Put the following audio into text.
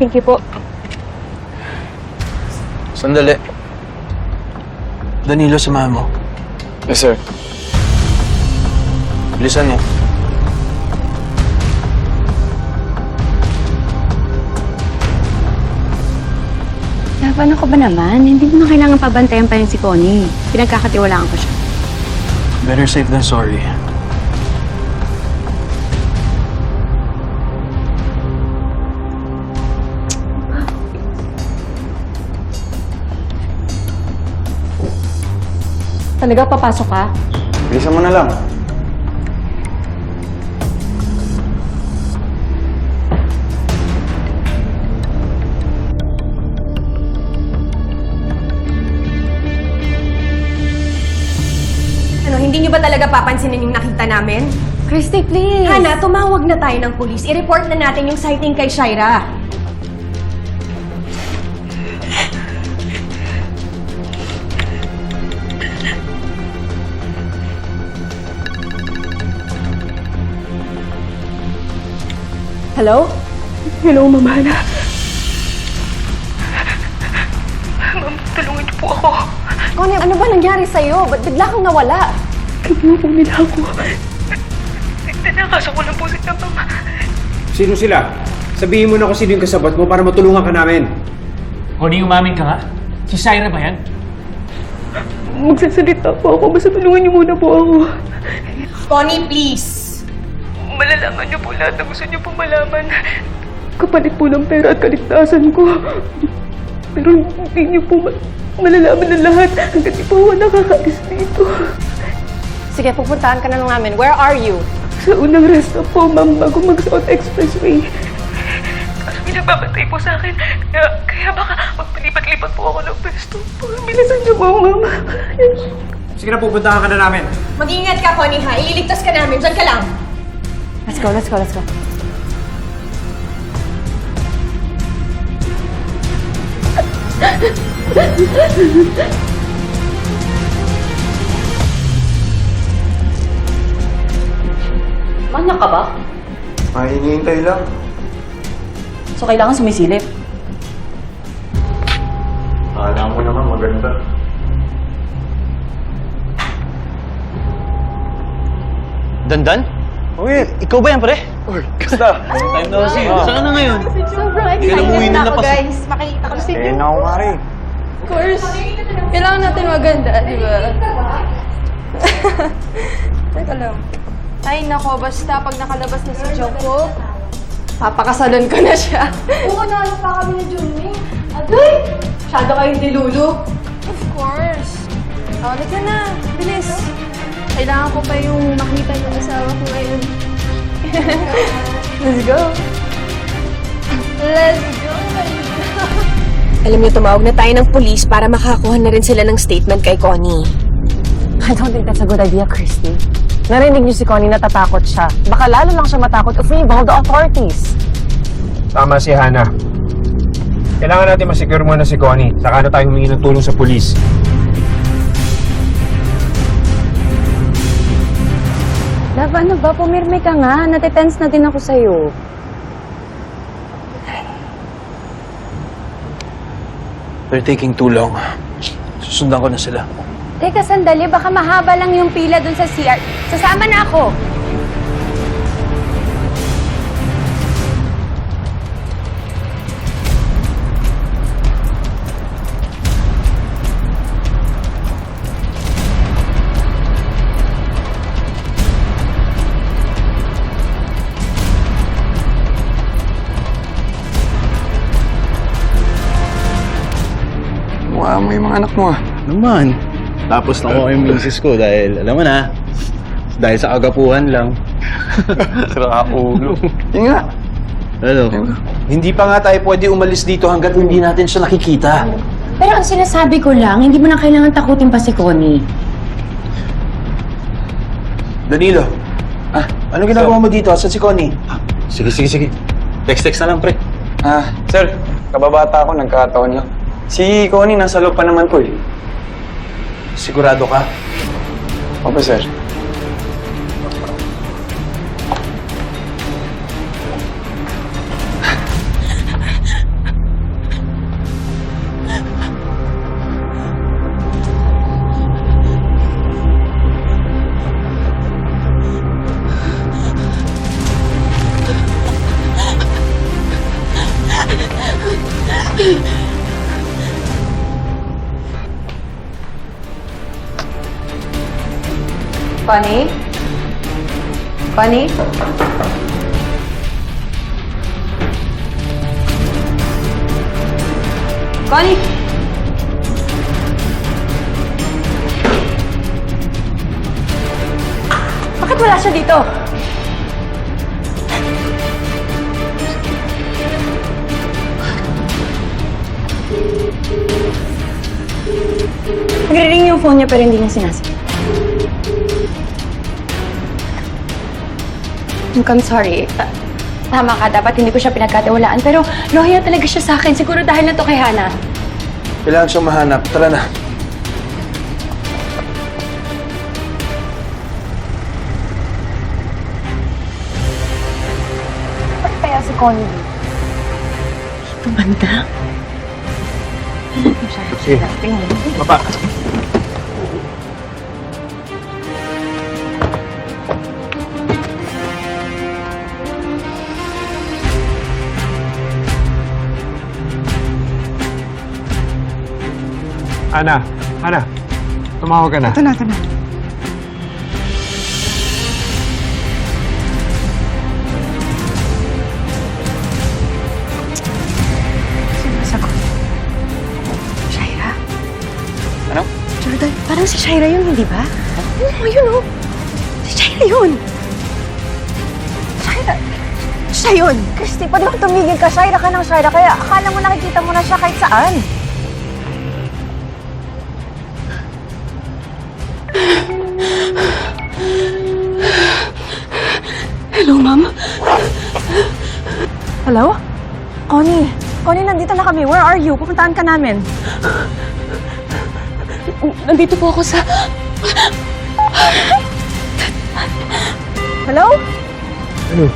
Thank you po. Sandali. Danilo, samahan mo. Yes, sir. Bilisan mo. Paano ko ba naman? Hindi mo na kailangan pabantayan pa rin si Connie. Pinagkakatiwalaan ko siya. Better safe than sorry. Talaga papasok ka? Bilisan mo na lang. Ano, hindi niyo ba talaga papansinin yung nakita namin? Christy, please! Hana, tumawag na tayo ng pulis. I-report na natin yung sighting kay Shaira. Hello? Hello, Ma'am Hana. Connie, ano ba nangyari sa'yo? Ba't bigla kang nawala? Kinuha nila ako. Tinakasan ko lang po sila, ma'am. Sino sila? Sabihin mo na kung sino yung kasabot mo para matulungan ka namin. Connie, umamin ka nga? Si Shaira ba yan? Magsasalita po ako. Basta tulungan niyo muna po ako. Connie, please! Malalaman niyo po lahat na gusto niyo po malaman. Kapalit po ng pera at kaligtasan ko. Pero hindi niyo po malalaman ng lahat hanggat di pa ako nakakaalis dito. Sige, pupuntahan ka na lang namin. Where are you? Sa unang rest stop po, ma'am, bago mag-South Expressway. Kasi may nagbabantay po sa akin. Kaya baka magpalipat-lipat po ako ng pwesto. Bilisan niyo po, ma'am. Sige na, pupuntahan ka na namin. Mag-iingat ka, Connie, ha? Ililigtas ka namin. Diyan ka lang. Let's go, let's go, let's go. Manyak ka ba? Ay, hinihintay lang. So, kailangan sumisilip. Alam mo naman, maganda. Dandan? Uy! Ikaw ba yan, pre? Uy, kasta? Time na kasi. Saan ka na ngayon? Sobrang Hindi ka na umuwi ng lapas. Makikita ko sa Eh, naku nga rin. Of course, kailangan natin maganda, di ba? Teka lang. Ay, nako, basta pag nakalabas na si Jungkook, papakasalan ko na siya. Oo, nahanap pa kami ni Junming. Aday! Masyado kayong dilulu. Of course. Oh, halika na. Bilis. Kailangan ko pa yung makita yung asawa ko ngayon. Let's go. Let's go. Alam niyo, tumawag na tayo ng pulis para makakuha na rin sila ng statement kay Connie. I don't think that's a good idea, Christy. Narinig niyo si Connie natatakot siya. Baka lalo lang siya matakot if we involve the authorities. Tama si Hana. Kailangan natin masecure muna si Connie. Saka na tayo humingi ng tulong sa pulis. Love, ano ba? Pumirme ka nga. Natitense na din ako sa'yo. They're taking too long. Susundan ko na sila. Teka, sandali. Baka mahaba lang yung pila dun sa CR. Sasama na ako. Mukha mo yung mga anak mo ah. Naman. Tapos lang ako yung misis ko dahil, alam mo na, dahil sa agapuhan lang. Sira ulo. Yun nga. Ano? Hindi pa nga tayo pwede umalis dito hanggat hindi natin siya nakikita. Pero ang sinasabi ko lang, hindi mo na kailangan takutin pa si Connie. Danilo, anong ginagawa mo dito? Saan si Connie? Sige. Text na lang, pre. Sir, kababata ako, nagkakataon lang. Si Connie nasa loob pa naman po eh. Sigurado ka? Opo, sir. Connie? Connie? Connie? Bakit wala siya dito? Nagre-ring yung phone niya pero hindi niya sinasagot. Look, I'm sorry. Tama ka, dapat hindi ko siya pinagkatiwalaan. Pero loyal talaga siya sa akin. Siguro dahil na to kay Hana. Kailangan siyang mahanap. Tara na. Bakit kaya si Connie? Tumanda? Sige. Papa. Ana, tumawag ka na. Ito na. Shaira? Ano? Jordan, parang si Shaira yun, hindi ba? Oo, yun oh. Si Shaira yun. Shaira. Siya yun. Christy, pwede bang tumigil ka? Shaira ka ng Shaira. Kaya akala mo nakikita mo na siya kahit saan. Hello, Ma'am. Hello? Connie? Connie, nandito na kami. Where are you? Pupuntahan ka namin. Nandito po ako sa... Hello? Ano?